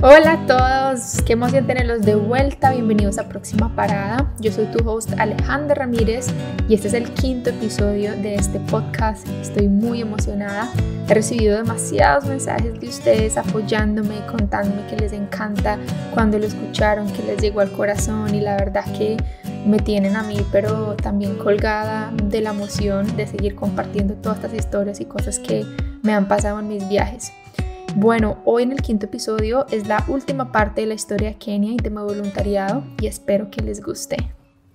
Hola a todos, qué emoción tenerlos de vuelta, bienvenidos a Próxima Parada. Yo soy tu host Alejandra Ramírez y este es el 5º episodio de este podcast. Estoy muy emocionada, he recibido demasiados mensajes de ustedes apoyándome, contándome que les encanta cuando lo escucharon, que les llegó al corazón y la verdad que me tienen a mí pero también colgada de la emoción de seguir compartiendo todas estas historias y cosas que me han pasado en mis viajes. Bueno, hoy en el 5º episodio es la última parte de la historia de Kenia y de mi voluntariado y espero que les guste.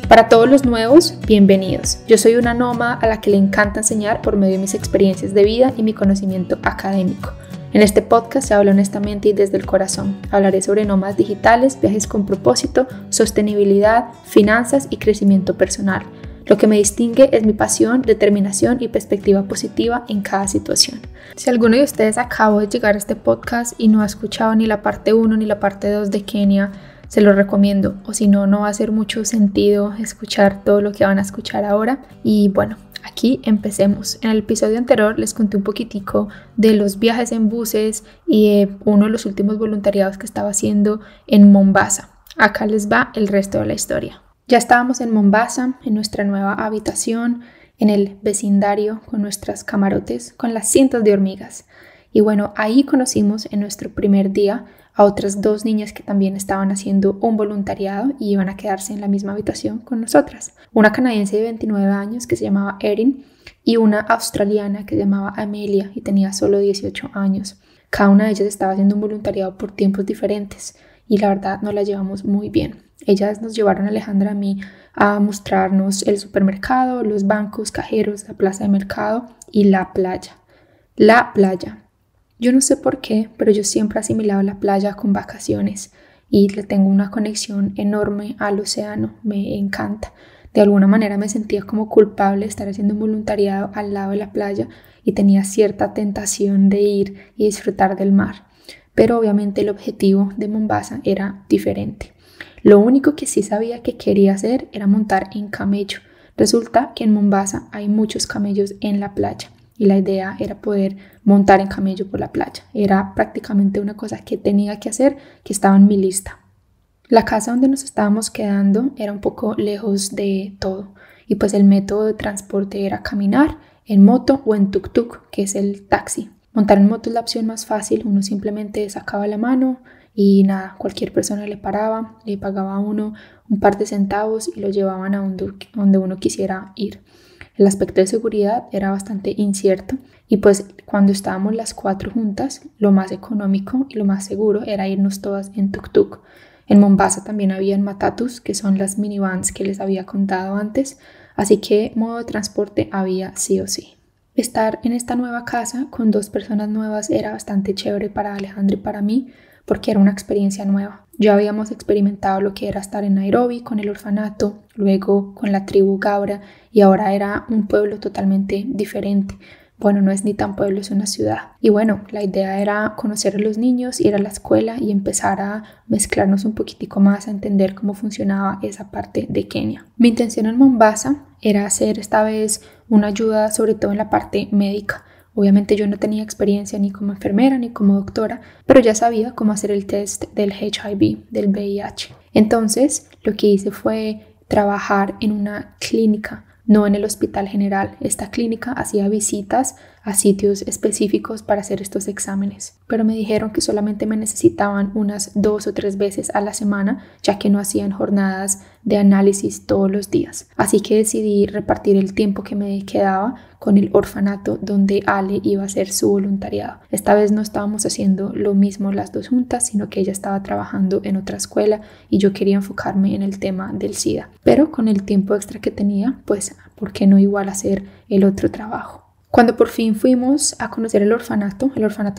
Para todos los nuevos, bienvenidos. Yo soy una nómada a la que le encanta enseñar por medio de mis experiencias de vida y mi conocimiento académico. En este podcast se habla honestamente y desde el corazón. Hablaré sobre nómadas digitales, viajes con propósito, sostenibilidad, finanzas y crecimiento personal. Lo que me distingue es mi pasión, determinación y perspectiva positiva en cada situación. Si alguno de ustedes acabó de llegar a este podcast y no ha escuchado ni la parte 1 ni la parte 2 de Kenia, se lo recomiendo. O si no, no va a hacer mucho sentido escuchar todo lo que van a escuchar ahora. Y bueno, aquí empecemos. En el episodio anterior les conté un poquitico de los viajes en buses y de uno de los últimos voluntariados que estaba haciendo en Mombasa. Acá les va el resto de la historia. Ya estábamos en Mombasa, en nuestra nueva habitación, en el vecindario con nuestras camarotes, con las cientos de hormigas. Y bueno, ahí conocimos en nuestro primer día a otras 2 niñas que también estaban haciendo un voluntariado y iban a quedarse en la misma habitación con nosotras. Una canadiense de 29 años que se llamaba Erin y una australiana que se llamaba Amelia y tenía solo 18 años. Cada una de ellas estaba haciendo un voluntariado por tiempos diferentes y la verdad nos la llevamos muy bien. Ellas nos llevaron a Alejandra y a mí a mostrarnos el supermercado, los bancos, cajeros, la plaza de mercado y la playa. La playa. Yo no sé por qué, pero yo siempre he asimilado la playa con vacaciones y le tengo una conexión enorme al océano, me encanta. De alguna manera me sentía como culpable de estar haciendo un voluntariado al lado de la playa y tenía cierta tentación de ir y disfrutar del mar. Pero obviamente el objetivo de Mombasa era diferente. Lo único que sí sabía que quería hacer era montar en camello. Resulta que en Mombasa hay muchos camellos en la playa y la idea era poder montar en camello por la playa. Era prácticamente una cosa que tenía que hacer, que estaba en mi lista. La casa donde nos estábamos quedando era un poco lejos de todo y pues el método de transporte era caminar, en moto o en tuk-tuk, que es el taxi. Montar en moto es la opción más fácil, uno simplemente sacaba la mano y nada, cualquier persona le paraba, le pagaba a uno un par de centavos y lo llevaban a donde uno quisiera ir. El aspecto de seguridad era bastante incierto y pues cuando estábamos las 4 juntas, lo más económico y lo más seguro era irnos todas en tuk-tuk. En Mombasa también habían matatus, que son las minivans que les había contado antes, así que modo de transporte había sí o sí. Estar en esta nueva casa con 2 personas nuevas era bastante chévere para Alejandra y para mí porque era una experiencia nueva. Ya habíamos experimentado lo que era estar en Nairobi con el orfanato, luego con la tribu Gabra y ahora era un pueblo totalmente diferente. Bueno, no es ni tan pueblo, es una ciudad. Y bueno, la idea era conocer a los niños, ir a la escuela y empezar a mezclarnos un poquitico más, a entender cómo funcionaba esa parte de Kenia. Mi intención en Mombasa era hacer esta vez una ayuda sobre todo en la parte médica. Obviamente yo no tenía experiencia ni como enfermera ni como doctora, pero ya sabía cómo hacer el test del HIV, del VIH. Entonces lo que hice fue trabajar en una clínica, no en el hospital general. Esta clínica hacía visitas a sitios específicos para hacer estos exámenes, pero me dijeron que solamente me necesitaban unas 2 o 3 veces a la semana, ya que no hacían jornadas de análisis todos los días. Así que decidí repartir el tiempo que me quedaba con el orfanato donde Ale iba a hacer su voluntariado. Esta vez no estábamos haciendo lo mismo las 2 juntas, sino que ella estaba trabajando en otra escuela y yo quería enfocarme en el tema del SIDA. Pero con el tiempo extra que tenía, pues, ¿por qué no igual hacer el otro trabajo? Cuando por fin fuimos a conocer el orfanato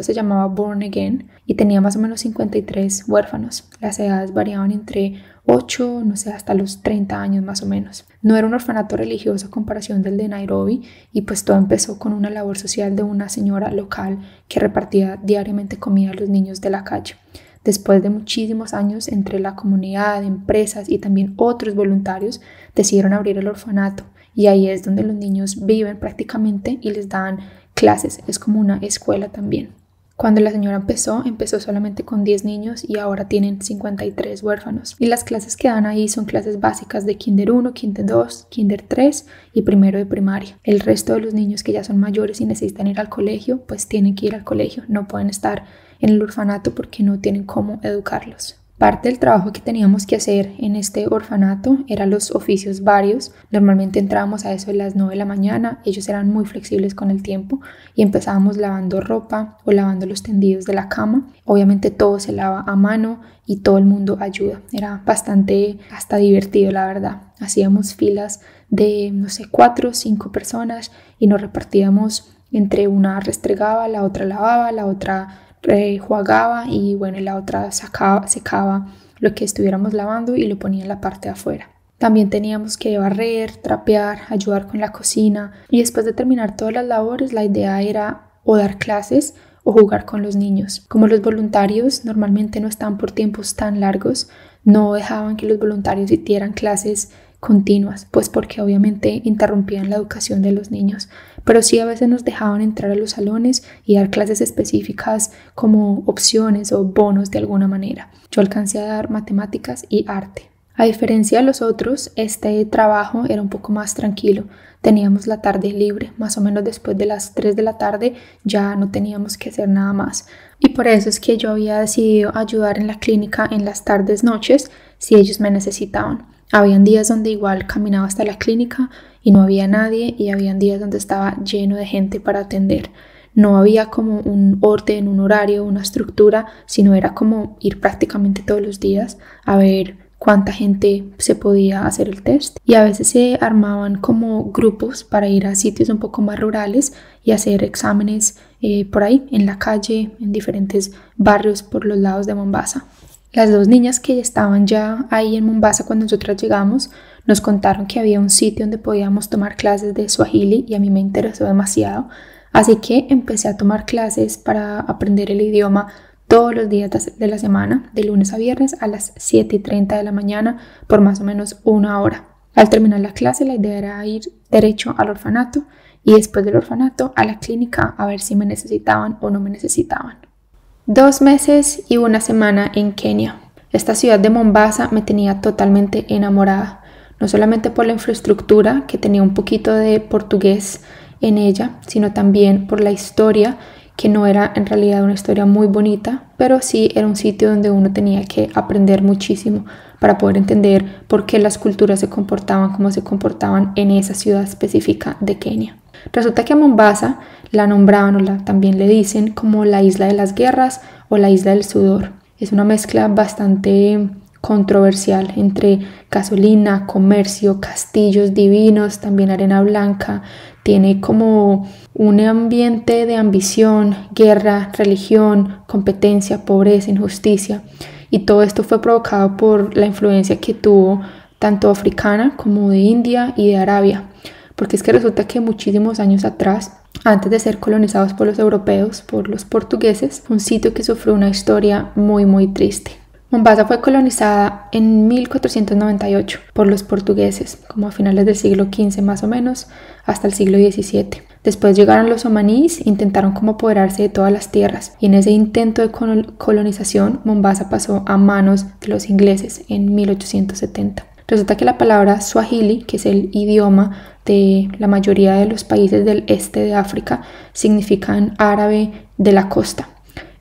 se llamaba Born Again y tenía más o menos 53 huérfanos. Las edades variaban entre 8, no sé, hasta los 30 años más o menos. No era un orfanato religioso a comparación del de Nairobi y pues todo empezó con una labor social de una señora local que repartía diariamente comida a los niños de la calle. Después de muchísimos años entre la comunidad, empresas y también otros voluntarios, decidieron abrir el orfanato y ahí es donde los niños viven prácticamente y les dan clases. Es como una escuela también. Cuando la señora empezó solamente con 10 niños y ahora tienen 53 huérfanos. Y las clases que dan ahí son clases básicas de Kinder 1, Kinder 2, Kinder 3 y primero de primaria. El resto de los niños que ya son mayores y necesitan ir al colegio, pues tienen que ir al colegio. No pueden estar en el orfanato porque no tienen cómo educarlos. Parte del trabajo que teníamos que hacer en este orfanato eran los oficios varios. Normalmente entrábamos a eso de las 9 de la mañana. Ellos eran muy flexibles con el tiempo y empezábamos lavando ropa o lavando los tendidos de la cama. Obviamente todo se lava a mano y todo el mundo ayuda. Era bastante hasta divertido, la verdad. Hacíamos filas de, 4 o 5 personas y nos repartíamos entre una restregaba, la otra lavaba, la otra jugaba y bueno, la otra secaba lo que estuviéramos lavando y lo ponía en la parte de afuera. También teníamos que barrer, trapear, ayudar con la cocina y después de terminar todas las labores la idea era o dar clases o jugar con los niños. Como los voluntarios normalmente no estaban por tiempos tan largos, no dejaban que los voluntarios dieran clases continuas, pues porque obviamente interrumpían la educación de los niños, pero sí a veces nos dejaban entrar a los salones y dar clases específicas como opciones o bonos de alguna manera. Yo alcancé a dar matemáticas y arte. A diferencia de los otros, este trabajo era un poco más tranquilo. Teníamos la tarde libre, más o menos después de las 3 de la tarde ya no teníamos que hacer nada más. Y por eso es que yo había decidido ayudar en la clínica en las tardes, noches, si ellos me necesitaban. Habían días donde igual caminaba hasta la clínica y no había nadie y habían días donde estaba lleno de gente para atender. No había como un orden, un horario, una estructura, sino era como ir prácticamente todos los días a ver cuánta gente se podía hacer el test. Y a veces se armaban como grupos para ir a sitios un poco más rurales y hacer exámenes por ahí, en la calle, en diferentes barrios por los lados de Mombasa. Las 2 niñas que estaban ya ahí en Mombasa cuando nosotras llegamos nos contaron que había un sitio donde podíamos tomar clases de Swahili y a mí me interesó demasiado. Así que empecé a tomar clases para aprender el idioma todos los días de la semana, de lunes a viernes a las 7:30 de la mañana por más o menos 1 hora. Al terminar la clase la idea era ir derecho al orfanato y después del orfanato a la clínica a ver si me necesitaban o no me necesitaban. 2 meses y 1 semana en Kenia. Esta ciudad de Mombasa me tenía totalmente enamorada, no solamente por la infraestructura, que tenía un poquito de portugués en ella, sino también por la historia, que no era en realidad una historia muy bonita, pero sí era un sitio donde uno tenía que aprender muchísimo para poder entender por qué las culturas se comportaban como se comportaban en esa ciudad específica de Kenia. Resulta que a Mombasa la nombraban también le dicen como la isla de las guerras o la isla del sudor. Es una mezcla bastante controversial entre gasolina, comercio, castillos divinos, también arena blanca. Tiene como un ambiente de ambición, guerra, religión, competencia, pobreza, injusticia. Y todo esto fue provocado por la influencia que tuvo tanto africana como de India y de Arabia. Porque es que resulta que muchísimos años atrás, antes de ser colonizados por los europeos, por los portugueses, fue un sitio que sufrió una historia muy muy triste. Mombasa fue colonizada en 1498 por los portugueses, como a finales del siglo XV más o menos, hasta el siglo XVII. Después llegaron los omaníes, intentaron como apoderarse de todas las tierras y en ese intento de colonización Mombasa pasó a manos de los ingleses en 1870. Resulta que la palabra Swahili, que es el idioma de la mayoría de los países del este de África, significa en árabe de la costa.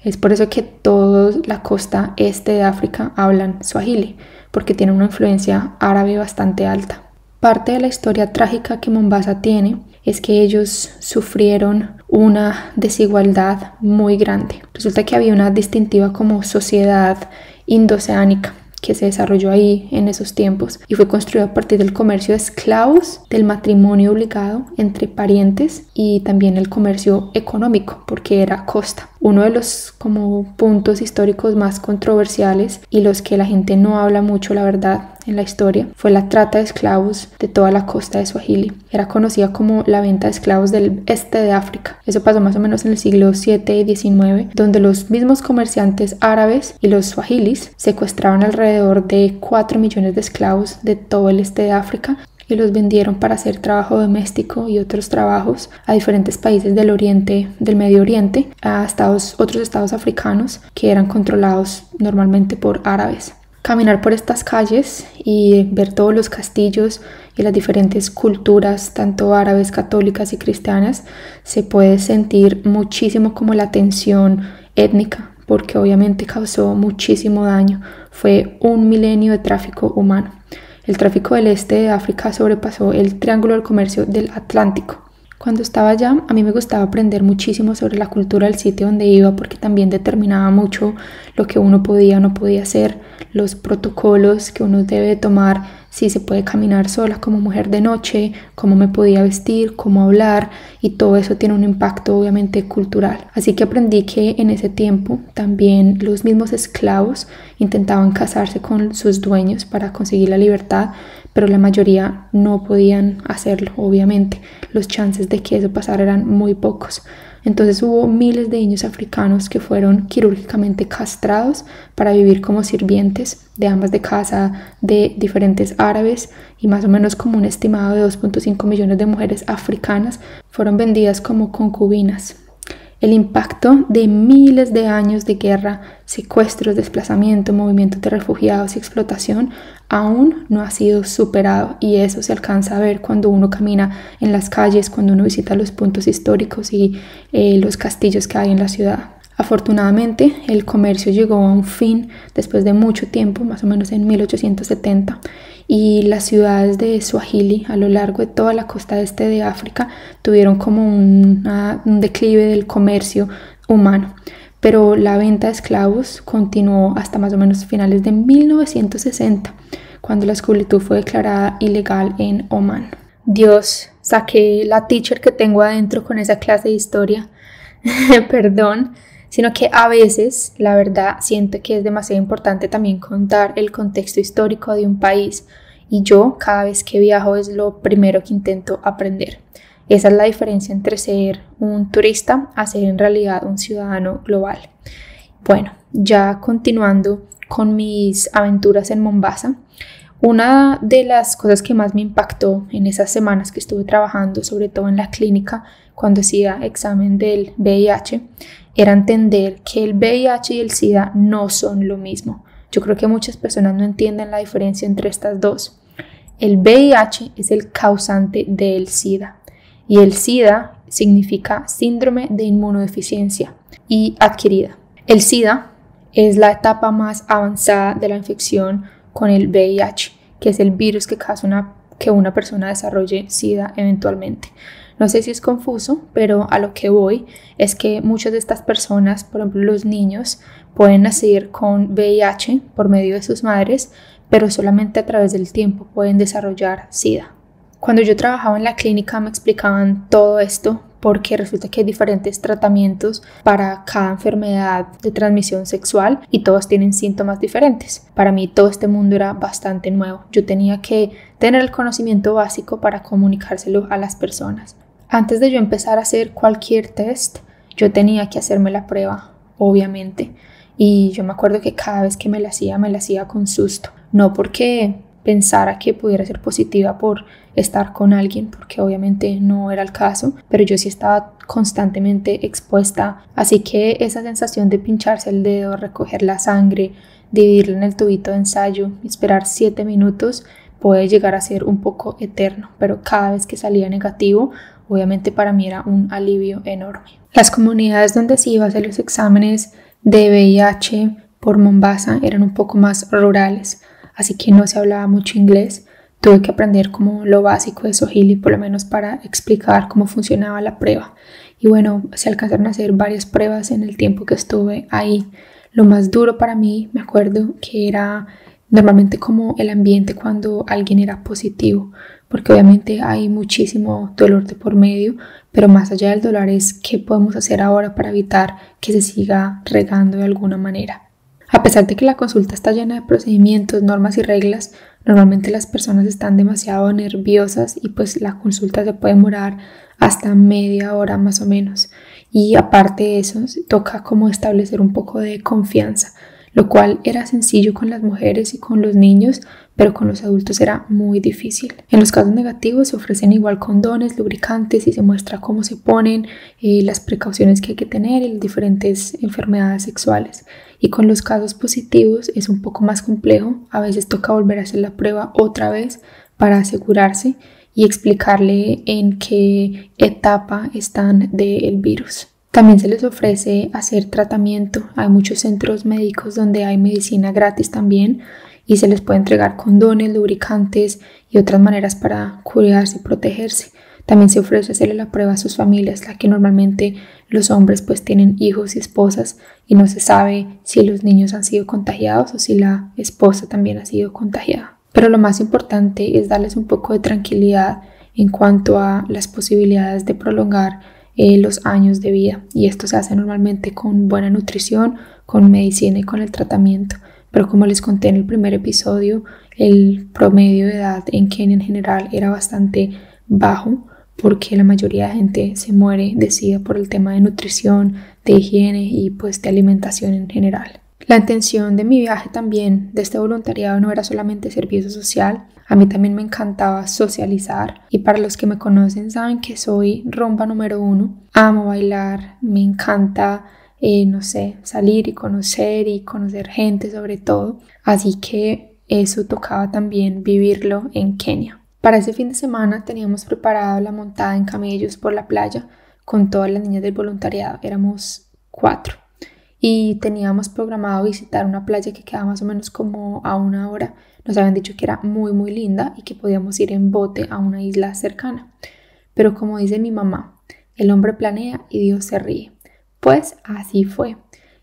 Es por eso que toda la costa este de África hablan Swahili, porque tiene una influencia árabe bastante alta. Parte de la historia trágica que Mombasa tiene es que ellos sufrieron una desigualdad muy grande. Resulta que había una distintiva como sociedad indo-oceánica que se desarrolló ahí en esos tiempos y fue construido a partir del comercio de esclavos, del matrimonio obligado entre parientes y también el comercio económico porque era costa. Uno de los como puntos históricos más controversiales y los que la gente no habla mucho, la verdad, en la historia fue la trata de esclavos de toda la costa de Swahili. Era conocida como la venta de esclavos del este de África. Eso pasó más o menos en el siglo VII y XIX, donde los mismos comerciantes árabes y los swahilis secuestraban alrededor de 4 millones de esclavos de todo el este de África y los vendieron para hacer trabajo doméstico y otros trabajos a diferentes países del Oriente, del Medio Oriente, a otros estados africanos que eran controlados normalmente por árabes. Caminar por estas calles y ver todos los castillos y las diferentes culturas, tanto árabes, católicas y cristianas, se puede sentir muchísimo como la tensión étnica, porque obviamente causó muchísimo daño. Fue un milenio de tráfico humano. El tráfico del este de África sobrepasó el triángulo del comercio del Atlántico. Cuando estaba allá, a mí me gustaba aprender muchísimo sobre la cultura del sitio donde iba, porque también determinaba mucho lo que uno podía o no podía hacer, los protocolos que uno debe tomar, si se puede caminar sola como mujer de noche, cómo me podía vestir, cómo hablar, y todo eso tiene un impacto obviamente cultural. Así que aprendí que en ese tiempo también los mismos esclavos intentaban casarse con sus dueños para conseguir la libertad, pero la mayoría no podían hacerlo, obviamente. Los chances de que eso pasara eran muy pocos. Entonces hubo miles de niños africanos que fueron quirúrgicamente castrados para vivir como sirvientes de amas de casa de diferentes árabes, y más o menos como un estimado de 2.5 millones de mujeres africanas fueron vendidas como concubinas. El impacto de miles de años de guerra, secuestros, desplazamiento, movimientos de refugiados y explotación aún no ha sido superado, y eso se alcanza a ver cuando uno camina en las calles, cuando uno visita los puntos históricos y los castillos que hay en la ciudad. Afortunadamente, el comercio llegó a un fin después de mucho tiempo, más o menos en 1870, y las ciudades de Swahili a lo largo de toda la costa este de África tuvieron como un declive del comercio humano. Pero la venta de esclavos continuó hasta más o menos finales de 1960, cuando la esclavitud fue declarada ilegal en Omán. Dios, saqué la teacher que tengo adentro con esa clase de historia. Perdón. Sino que a veces, la verdad, siento que es demasiado importante también contar el contexto histórico de un país, y yo cada vez que viajo es lo primero que intento aprender. Esa es la diferencia entre ser un turista a ser en realidad un ciudadano global. Bueno, ya continuando con mis aventuras en Mombasa, una de las cosas que más me impactó en esas semanas que estuve trabajando, sobre todo en la clínica, cuando hacía examen del VIH, era entender que el VIH y el SIDA no son lo mismo. Yo creo que muchas personas no entienden la diferencia entre estas dos. El VIH es el causante del SIDA, y el SIDA significa síndrome de inmunodeficiencia y adquirida. El SIDA es la etapa más avanzada de la infección con el VIH, que es el virus que causa que una persona desarrolle SIDA eventualmente. No sé si es confuso, pero a lo que voy es que muchas de estas personas, por ejemplo los niños, pueden nacer con VIH por medio de sus madres, pero solamente a través del tiempo pueden desarrollar SIDA. Cuando yo trabajaba en la clínica me explicaban todo esto, porque resulta que hay diferentes tratamientos para cada enfermedad de transmisión sexual y todos tienen síntomas diferentes. Para mí todo este mundo era bastante nuevo. Yo tenía que tener el conocimiento básico para comunicárselo a las personas. Antes de yo empezar a hacer cualquier test, yo tenía que hacerme la prueba, obviamente. Y yo me acuerdo que cada vez que me la hacía con susto. No porque pensara que pudiera ser positiva por estar con alguien, porque obviamente no era el caso, pero yo sí estaba constantemente expuesta. Así que esa sensación de pincharse el dedo, recoger la sangre, dividirla en el tubito de ensayo, esperar 7 minutos, puede llegar a ser un poco eterno, pero cada vez que salía negativo, obviamente para mí era un alivio enorme. Las comunidades donde se iba a hacer los exámenes de VIH por Mombasa eran un poco más rurales, así que no se hablaba mucho inglés. Tuve que aprender como lo básico de Swahili, por lo menos para explicar cómo funcionaba la prueba. Y bueno, se alcanzaron a hacer varias pruebas en el tiempo que estuve ahí. Lo más duro para mí, me acuerdo que era normalmente como el ambiente cuando alguien era positivo, porque obviamente hay muchísimo dolor de por medio, pero más allá del dolor es qué podemos hacer ahora para evitar que se siga regando de alguna manera. A pesar de que la consulta está llena de procedimientos, normas y reglas, normalmente las personas están demasiado nerviosas y pues la consulta se puede demorar hasta media hora más o menos. Y aparte de eso, toca como establecer un poco de confianza. lo cual era sencillo con las mujeres y con los niños, pero con los adultos era muy difícil. En los casos negativos se ofrecen igual condones, lubricantes y se muestra cómo se ponen, las precauciones que hay que tener y las diferentes enfermedades sexuales. Y con los casos positivos es un poco más complejo, a veces toca volver a hacer la prueba otra vez para asegurarse y explicarle en qué etapa están del virus. También se les ofrece hacer tratamiento. Hay muchos centros médicos donde hay medicina gratis también y se les puede entregar condones, lubricantes y otras maneras para cuidarse y protegerse. También se ofrece hacerle la prueba a sus familias, la que normalmente los hombres pues tienen hijos y esposas y no se sabe si los niños han sido contagiados o si la esposa también ha sido contagiada. Pero lo más importante es darles un poco de tranquilidad en cuanto a las posibilidades de prolongar los años de vida, y esto se hace normalmente con buena nutrición, con medicina y con el tratamiento. Pero como les conté en el primer episodio, el promedio de edad en Kenia en general era bastante bajo porque la mayoría de gente se muere de SIDA por el tema de nutrición, de higiene y pues de alimentación en general. La intención de mi viaje también, de este voluntariado, no era solamente servicio social. A mí también me encantaba socializar y para los que me conocen saben que soy rumba número 1. Amo bailar, me encanta, salir y conocer gente sobre todo. Así que eso tocaba también vivirlo en Kenia. Para ese fin de semana teníamos preparado la montada en camellos por la playa con todas las niñas del voluntariado. Éramos 4. Y teníamos programado visitar una playa que queda más o menos como a 1 hora. Nos habían dicho que era muy muy linda y que podíamos ir en bote a una isla cercana. Pero como dice mi mamá, el hombre planea y Dios se ríe. Pues así fue.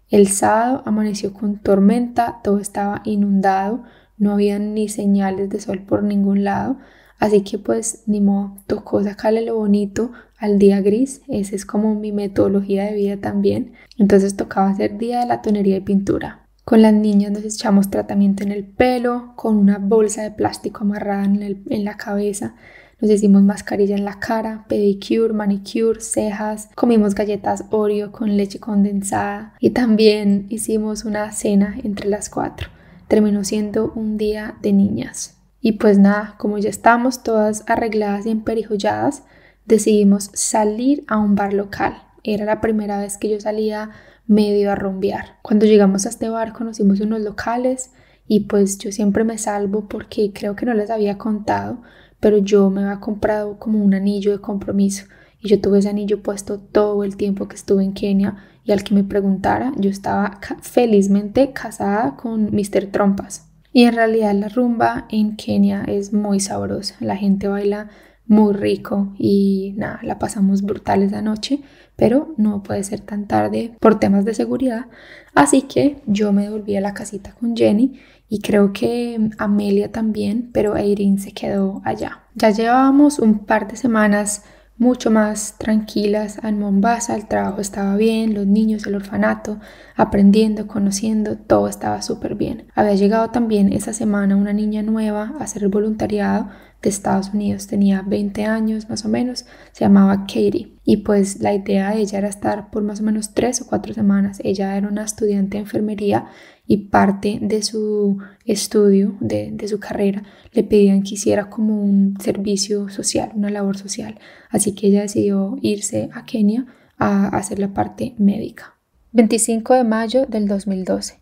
El sábado amaneció con tormenta, todo estaba inundado, no había ni señales de sol por ningún lado. Así que pues ni modo, tocó sacarle lo bonito al día gris. Esa es como mi metodología de vida también. Entonces tocaba hacer día de la tonería y pintura. Con las niñas nos echamos tratamiento en el pelo, con una bolsa de plástico amarrada en la cabeza. Nos hicimos mascarilla en la cara, pedicure, manicure, cejas. Comimos galletas Oreo con leche condensada. Y también hicimos una cena entre las 4. Terminó siendo un día de niñas. Y pues nada, como ya estábamos todas arregladas y emperijolladas, decidimos salir a un bar local. Era la primera vez que yo salía medio a rumbear. Cuando llegamos a este bar conocimos unos locales y pues yo siempre me salvo porque creo que no les había contado, pero yo me había comprado como un anillo de compromiso y yo tuve ese anillo puesto todo el tiempo que estuve en Kenia y al que me preguntara, yo estaba felizmente casada con Mr. Trompas. Y en realidad la rumba en Kenia es muy sabrosa, la gente baila muy rico y nada, la pasamos brutal esa noche, pero no puede ser tan tarde por temas de seguridad, así que yo me volví a la casita con Jenny y creo que Amelia también, pero Eirin se quedó allá. Ya llevábamos un par de semanas mucho más tranquilas en Mombasa, el trabajo estaba bien, los niños, el orfanato, aprendiendo, conociendo, todo estaba súper bien. Había llegado también esa semana una niña nueva a hacer el voluntariado de Estados Unidos, tenía 20 años más o menos, se llamaba Katie y pues la idea de ella era estar por más o menos 3 o 4 semanas. Ella era una estudiante de enfermería y parte de su estudio, de su carrera, le pedían que hiciera como un servicio social, una labor social. Así que ella decidió irse a Kenia a hacer la parte médica. 25 de mayo del 2012.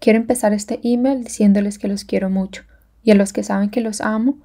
Quiero empezar este email diciéndoles que los quiero mucho y a los que saben que los amo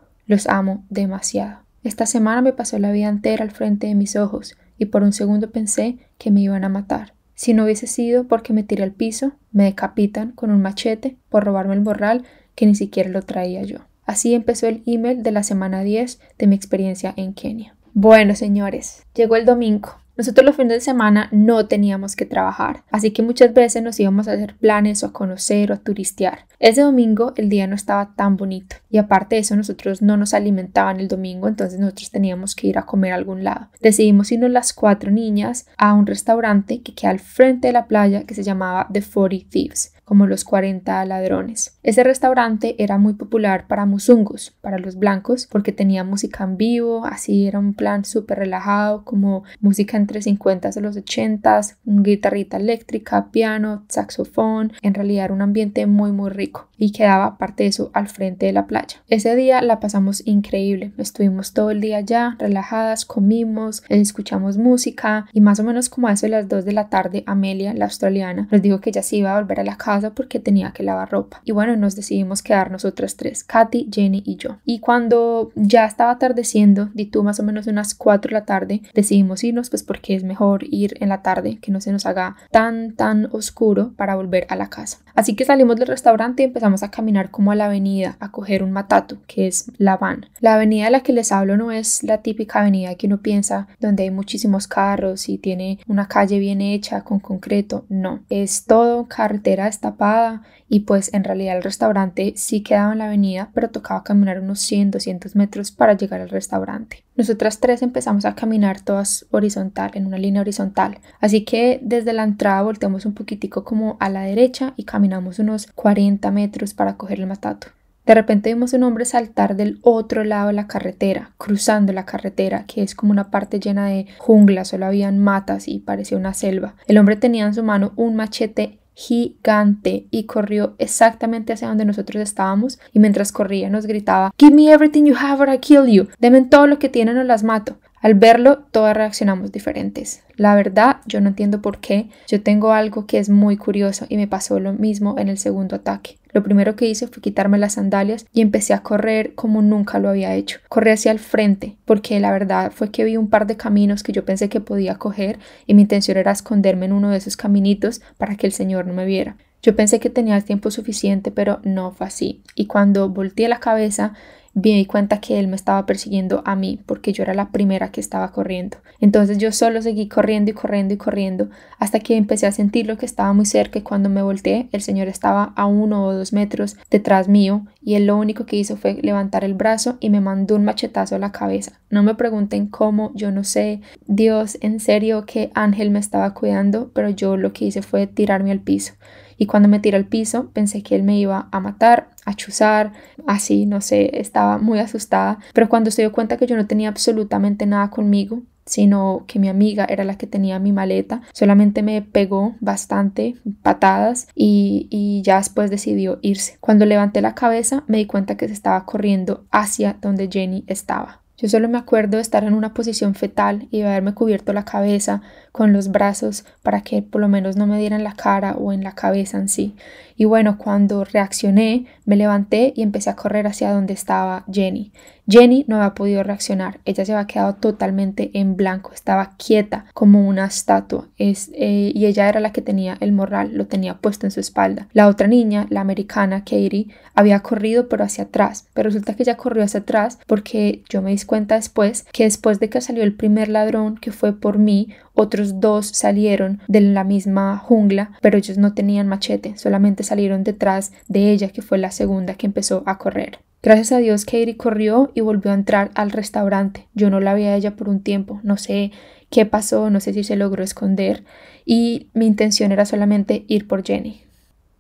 demasiado. Esta semana me pasó la vida entera al frente de mis ojos y por un segundo pensé que me iban a matar. Si no hubiese sido porque me tiré al piso, me decapitan con un machete por robarme el morral que ni siquiera lo traía yo. Así empezó el email de la semana 10 de mi experiencia en Kenia. Bueno, señores, llegó el domingo. Nosotros los fines de semana no teníamos que trabajar, así que muchas veces nos íbamos a hacer planes o a conocer o a turistear. Ese domingo el día no estaba tan bonito y aparte de eso nosotros no nos alimentaban el domingo, entonces nosotros teníamos que ir a comer a algún lado. Decidimos irnos las 4 niñas a un restaurante que queda al frente de la playa que se llamaba The 40 Thieves, como los 40 ladrones. Ese restaurante era muy popular para musungus, para los blancos, porque tenía música en vivo, así era un plan súper relajado, como música entre 50 y los 80, guitarrita eléctrica, piano, saxofón. En realidad era un ambiente muy rico y quedaba aparte de eso al frente de la playa. Ese día la pasamos increíble, estuvimos todo el día allá relajadas, comimos, escuchamos música y más o menos como a eso de las 2 de la tarde Amelia, la australiana, nos dijo que ella se iba a volver a la casa porque tenía que lavar ropa. Y bueno, nos decidimos quedar nosotras tres, Katy, Jenny y yo. Y cuando ya estaba atardeciendo, di tú más o menos unas 4 de la tarde, decidimos irnos pues porque es mejor ir en la tarde, que no se nos haga tan oscuro para volver a la casa. Así que salimos del restaurante y empezamos a caminar como a la avenida, a coger un matatu, que es la van. La avenida de la que les hablo no es la típica avenida que uno piensa donde hay muchísimos carros y tiene una calle bien hecha con concreto. No, es todo carretera destapada y pues en realidad el restaurante sí quedaba en la avenida, pero tocaba caminar unos 100-200 metros para llegar al restaurante. Nosotras tres empezamos a caminar todas horizontal, en una línea horizontal. Así que desde la entrada volteamos un poquitico como a la derecha y caminamos unos 40 metros para coger el matatu. De repente vimos un hombre saltar del otro lado de la carretera, cruzando la carretera, que es como una parte llena de jungla, solo habían matas y parecía una selva. El hombre tenía en su mano un machete gigante y corrió exactamente hacia donde nosotros estábamos y mientras corría nos gritaba "Give me everything you have or I kill you", denme todo lo que tienen o las mato. Al verlo, todas reaccionamos diferentes. La verdad, yo no entiendo por qué. Yo tengo algo que es muy curioso y me pasó lo mismo en el segundo ataque. Lo primero que hice fue quitarme las sandalias y empecé a correr como nunca lo había hecho. Corrí hacia el frente porque la verdad fue que vi un par de caminos que yo pensé que podía coger y mi intención era esconderme en uno de esos caminitos para que el Señor no me viera. Yo pensé que tenía el tiempo suficiente, pero no fue así. Y cuando volteé la cabeza, me di cuenta que él me estaba persiguiendo a mí porque yo era la primera que estaba corriendo. Entonces yo solo seguí corriendo y corriendo y corriendo hasta que empecé a sentir lo que estaba muy cerca y cuando me volteé el señor estaba a 1 o 2 metros detrás mío y él lo único que hizo fue levantar el brazo y me mandó un machetazo a la cabeza. No me pregunten cómo, yo no sé. Dios, en serio, qué ángel me estaba cuidando, pero yo lo que hice fue tirarme al piso. Y cuando me tiré al piso pensé que él me iba a matar, a chuzar, así, no sé, estaba muy asustada. Pero cuando se dio cuenta que yo no tenía absolutamente nada conmigo, sino que mi amiga era la que tenía mi maleta, solamente me pegó bastante patadas y ya después decidió irse. Cuando levanté la cabeza me di cuenta que se estaba corriendo hacia donde Jenny estaba. Yo solo me acuerdo de estar en una posición fetal y de haberme cubierto la cabeza con los brazos para que por lo menos no me diera en la cara o en la cabeza en sí. Y bueno, cuando reaccioné, me levanté y empecé a correr hacia donde estaba Jenny. Jenny no había podido reaccionar, ella se había quedado totalmente en blanco, estaba quieta como una estatua y ella era la que tenía el morral, lo tenía puesto en su espalda. La otra niña, la americana, Katie, había corrido pero hacia atrás, pero resulta que ella corrió hacia atrás porque yo me di cuenta después que después de que salió el primer ladrón que fue por mí, otros 2 salieron de la misma jungla, pero ellos no tenían machete, solamente salieron detrás de ella, que fue la segunda que empezó a correr. Gracias a Dios, Katie corrió y volvió a entrar al restaurante. Yo no la vi a ella por un tiempo, no sé qué pasó, no sé si se logró esconder y mi intención era solamente ir por Jenny.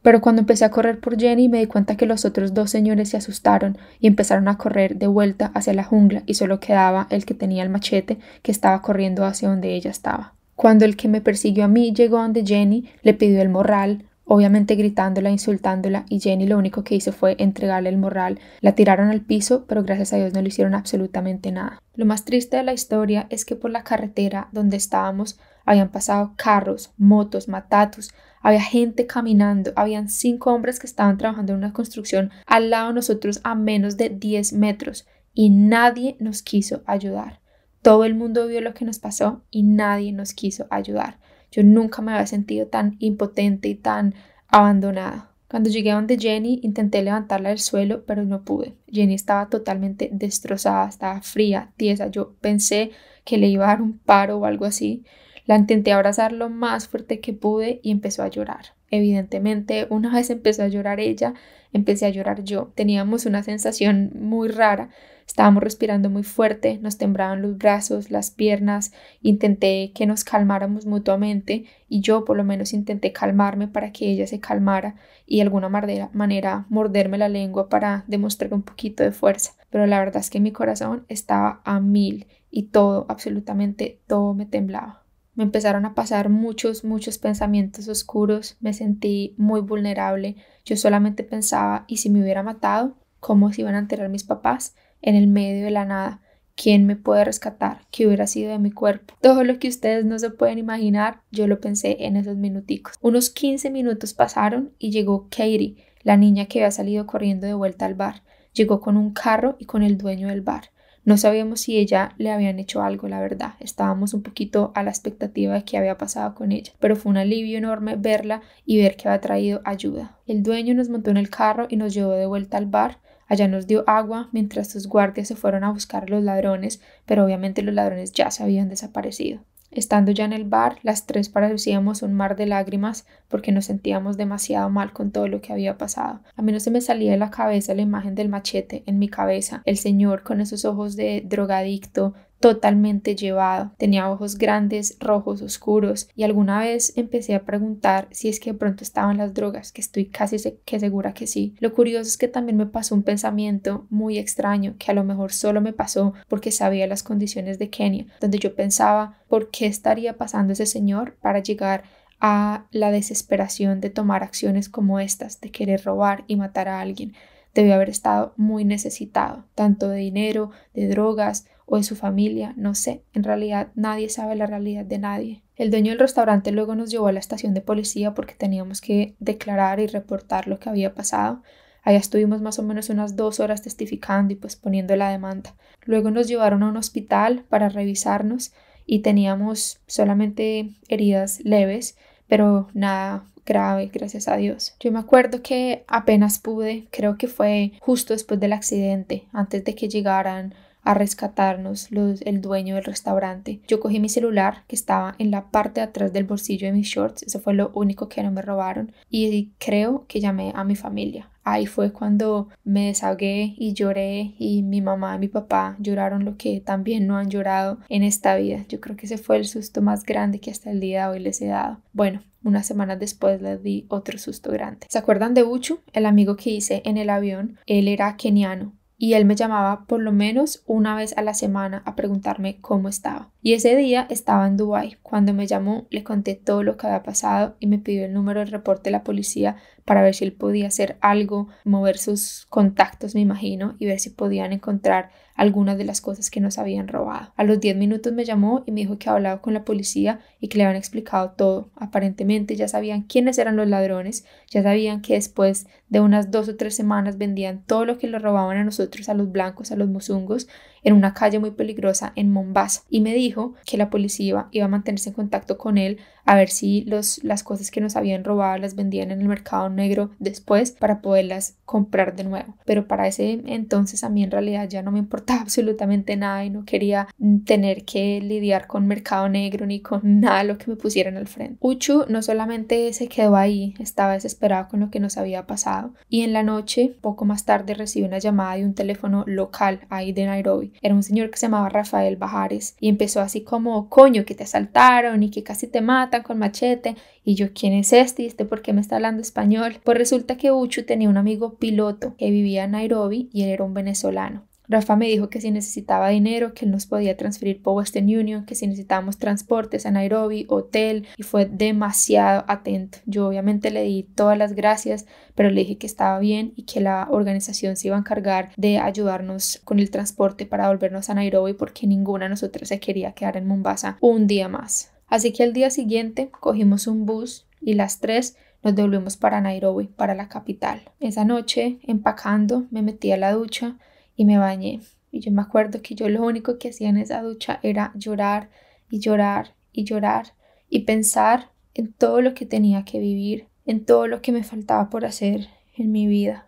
Pero cuando empecé a correr por Jenny me di cuenta que los otros 2 señores se asustaron y empezaron a correr de vuelta hacia la jungla y solo quedaba el que tenía el machete que estaba corriendo hacia donde ella estaba. Cuando el que me persiguió a mí llegó a donde Jenny, le pidió el morral, obviamente gritándola, insultándola, y Jenny lo único que hizo fue entregarle el morral. La tiraron al piso, pero gracias a Dios no le hicieron absolutamente nada. Lo más triste de la historia es que por la carretera donde estábamos habían pasado carros, motos, matatus, había gente caminando, habían 5 hombres que estaban trabajando en una construcción al lado de nosotros a menos de 10 metros y nadie nos quiso ayudar. Todo el mundo vio lo que nos pasó y nadie nos quiso ayudar. Yo nunca me había sentido tan impotente y tan abandonada. Cuando llegué a donde Jenny, intenté levantarla del suelo, pero no pude. Jenny estaba totalmente destrozada, estaba fría, tiesa. Yo pensé que le iba a dar un paro o algo así. La intenté abrazar lo más fuerte que pude y empezó a llorar. Evidentemente, una vez empezó a llorar ella, empecé a llorar yo. Teníamos una sensación muy rara. Estábamos respirando muy fuerte, nos temblaban los brazos, las piernas. Intenté que nos calmáramos mutuamente y yo por lo menos intenté calmarme para que ella se calmara y de alguna manera morderme la lengua para demostrar un poquito de fuerza. Pero la verdad es que mi corazón estaba a 1000 y todo, absolutamente todo me temblaba. Me empezaron a pasar muchos pensamientos oscuros, me sentí muy vulnerable. Yo solamente pensaba, ¿y si me hubiera matado? ¿Cómo se iban a enterar mis papás? En el medio de la nada. ¿Quién me puede rescatar? ¿Qué hubiera sido de mi cuerpo? Todo lo que ustedes no se pueden imaginar, yo lo pensé en esos minuticos. Unos 15 minutos pasaron y llegó Katie, la niña que había salido corriendo de vuelta al bar. Llegó con un carro y con el dueño del bar. No sabíamos si ella le habían hecho algo, la verdad. Estábamos un poquito a la expectativa de qué había pasado con ella, pero fue un alivio enorme verla y ver que había traído ayuda. El dueño nos montó en el carro y nos llevó de vuelta al bar. Allá nos dio agua mientras sus guardias se fueron a buscar a los ladrones, pero obviamente los ladrones ya se habían desaparecido. Estando ya en el bar, las tres parecíamos un mar de lágrimas porque nos sentíamos demasiado mal con todo lo que había pasado. A mí no se me salía de la cabeza la imagen del machete en mi cabeza, el señor con esos ojos de drogadicto, totalmente llevado. Tenía ojos grandes, rojos, oscuros, y alguna vez empecé a preguntar si es que de pronto estaban las drogas, que estoy casi segura que sí. Lo curioso es que también me pasó un pensamiento muy extraño, que a lo mejor solo me pasó porque sabía las condiciones de Kenia, donde yo pensaba, ¿por qué estaría pasando ese señor para llegar a la desesperación de tomar acciones como estas, de querer robar y matar a alguien? Debió haber estado muy necesitado, tanto de dinero, de drogas o de su familia, no sé. En realidad nadie sabe la realidad de nadie. El dueño del restaurante luego nos llevó a la estación de policía porque teníamos que declarar y reportar lo que había pasado. Allá estuvimos más o menos unas 2 horas testificando y pues poniendo la demanda. Luego nos llevaron a un hospital para revisarnos y teníamos solamente heridas leves, pero nada grave, gracias a Dios. Yo me acuerdo que apenas pude, creo que fue justo después del accidente, antes de que llegaran a rescatarnos el dueño del restaurante. Yo cogí mi celular que estaba en la parte de atrás del bolsillo de mis shorts, eso fue lo único que no me robaron, y creo que llamé a mi familia. Ahí fue cuando me desahogué y lloré, y mi mamá y mi papá lloraron lo que también no han llorado en esta vida. Yo creo que ese fue el susto más grande que hasta el día de hoy les he dado. Bueno, unas semanas después les di otro susto grande. ¿Se acuerdan de Uchu, el amigo que hice en el avión? Él era keniano y él me llamaba por lo menos una vez a la semana a preguntarme cómo estaba. Y ese día estaba en Dubái. Cuando me llamó le conté todo lo que había pasado y me pidió el número del reporte de la policía para ver si él podía hacer algo, mover sus contactos, me imagino, y ver si podían encontrar algunas de las cosas que nos habían robado. A los 10 minutos me llamó y me dijo que había hablado con la policía y que le habían explicado todo. Aparentemente ya sabían quiénes eran los ladrones, ya sabían que después de unas 2 o 3 semanas vendían todo lo que le robaban a nosotros, a los blancos, a los muzungos, en una calle muy peligrosa en Mombasa, y me dijo que la policía iba a mantenerse en contacto con él a ver si las cosas que nos habían robado las vendían en el mercado negro después para poderlas comprar de nuevo. Pero para ese entonces a mí en realidad ya no me importaba absolutamente nada y no quería tener que lidiar con mercado negro ni con nada de lo que me pusieran al frente. Uchu no solamente se quedó ahí, estaba desesperado con lo que nos había pasado, y en la noche, poco más tarde, recibí una llamada de un teléfono local ahí de Nairobi. Era un señor que se llamaba Rafael Bajares y empezó así como, coño, que te asaltaron y que casi te matan con machete. Y yo, ¿quién es este? ¿Y este por qué me está hablando español? Pues resulta que Uchu tenía un amigo piloto que vivía en Nairobi y él era un venezolano. Rafa me dijo que si necesitaba dinero, que él nos podía transferir por Western Union, que si necesitábamos transportes a Nairobi, hotel, y fue demasiado atento. Yo obviamente le di todas las gracias, pero le dije que estaba bien y que la organización se iba a encargar de ayudarnos con el transporte para volvernos a Nairobi porque ninguna de nosotras se quería quedar en Mombasa un día más. Así que al día siguiente cogimos un bus y las tres nos devolvimos para Nairobi, para la capital. Esa noche, empacando, me metí a la ducha y me bañé. Y yo me acuerdo que yo lo único que hacía en esa ducha era llorar y llorar y llorar y pensar en todo lo que tenía que vivir, en todo lo que me faltaba por hacer en mi vida.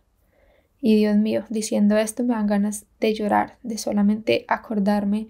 Y Dios mío, diciendo esto me dan ganas de llorar, de solamente acordarme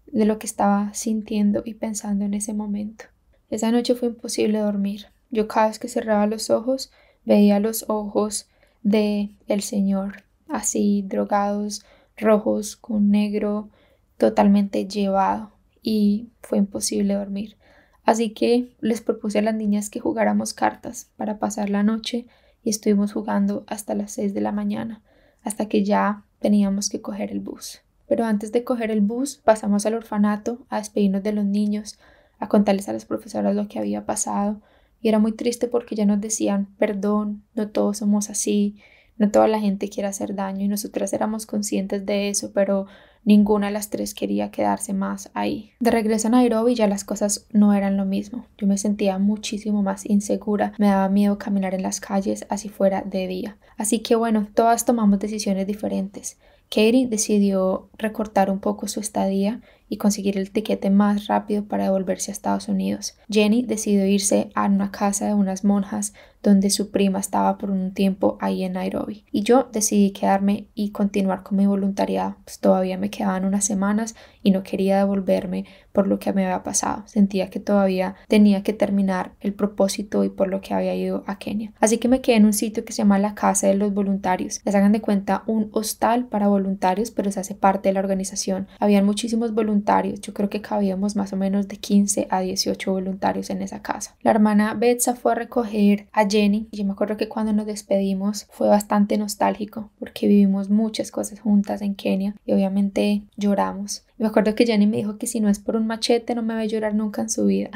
de lo que estaba sintiendo y pensando en ese momento. Esa noche fue imposible dormir. Yo cada vez que cerraba los ojos veía los ojos de el Señor, así drogados, rojos con negro, totalmente llevado, y fue imposible dormir. Así que les propuse a las niñas que jugáramos cartas para pasar la noche y estuvimos jugando hasta las 6 de la mañana, hasta que ya teníamos que coger el bus. Pero antes de coger el bus pasamos al orfanato a despedirnos de los niños, a contarles a las profesoras lo que había pasado. Y era muy triste porque ya nos decían, perdón, no todos somos así, no toda la gente quiere hacer daño y nosotras éramos conscientes de eso, pero ninguna de las tres quería quedarse más ahí. De regreso a Nairobi ya las cosas no eran lo mismo. Yo me sentía muchísimo más insegura, me daba miedo caminar en las calles así fuera de día. Así que bueno, todas tomamos decisiones diferentes. Katie decidió recortar un poco su estadía y conseguir el tiquete más rápido para devolverse a Estados Unidos. Jenny decidió irse a una casa de unas monjas donde su prima estaba por un tiempo ahí en Nairobi. Y yo decidí quedarme y continuar con mi voluntariado. Pues todavía me quedaban unas semanas y no quería devolverme por lo que me había pasado. Sentía que todavía tenía que terminar el propósito y por lo que había ido a Kenia. Así que me quedé en un sitio que se llama la Casa de los Voluntarios. Les hagan de cuenta un hostal para voluntarios, pero se hace parte de la organización. Habían muchísimos voluntarios. Yo creo que cabíamos más o menos de 15 a 18 voluntarios en esa casa. La hermana Betsa fue a recoger a Jenny. Yo me acuerdo que cuando nos despedimos fue bastante nostálgico porque vivimos muchas cosas juntas en Kenia y obviamente lloramos. Y me acuerdo que Jenny me dijo que si no es por un machete no me va a llorar nunca en su vida.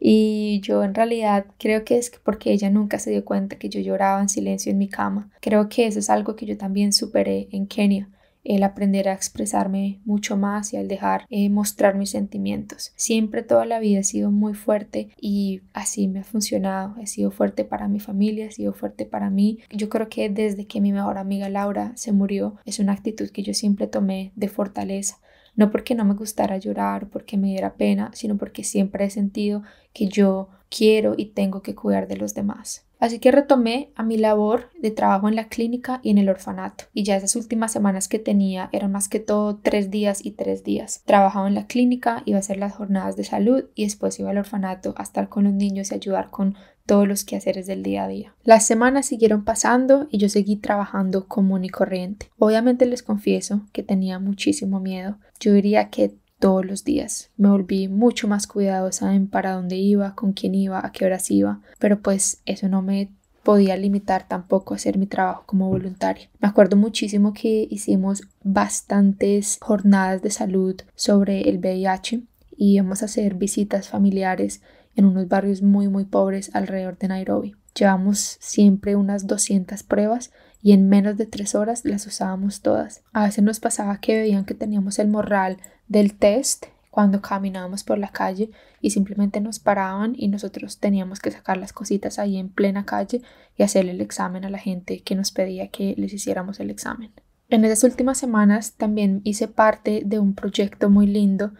Y yo en realidad creo que es porque ella nunca se dio cuenta que yo lloraba en silencio en mi cama. Creo que eso es algo que yo también superé en Kenia. El aprender a expresarme mucho más y al dejar mostrar mis sentimientos. Siempre toda la vida he sido muy fuerte y así me ha funcionado. He sido fuerte para mi familia, he sido fuerte para mí. Yo creo que desde que mi mejor amiga Laura se murió es una actitud que yo siempre tomé de fortaleza. No porque no me gustara llorar o porque me diera pena, sino porque siempre he sentido que yo quiero y tengo que cuidar de los demás. Así que retomé a mi labor de trabajo en la clínica y en el orfanato. Y ya esas últimas semanas que tenía eran más que todo 3 días y 3 días. Trabajaba en la clínica, iba a hacer las jornadas de salud y después iba al orfanato a estar con los niños y ayudar con todos los quehaceres del día a día. Las semanas siguieron pasando y yo seguí trabajando común y corriente. Obviamente les confieso que tenía muchísimo miedo. Yo diría que todos los días. Me volví mucho más cuidadosa en para dónde iba, con quién iba, a qué horas iba, pero pues eso no me podía limitar tampoco a hacer mi trabajo como voluntaria. Me acuerdo muchísimo que hicimos bastantes jornadas de salud sobre el VIH y íbamos a hacer visitas familiares en unos barrios muy pobres alrededor de Nairobi. Llevamos siempre unas 200 pruebas y en menos de 3 horas las usábamos todas. A veces nos pasaba que veían que teníamos el morral del test cuando caminábamos por la calle y simplemente nos paraban y nosotros teníamos que sacar las cositas ahí en plena calle y hacerle el examen a la gente que nos pedía que les hiciéramos el examen. En esas últimas semanas también hice parte de un proyecto muy lindo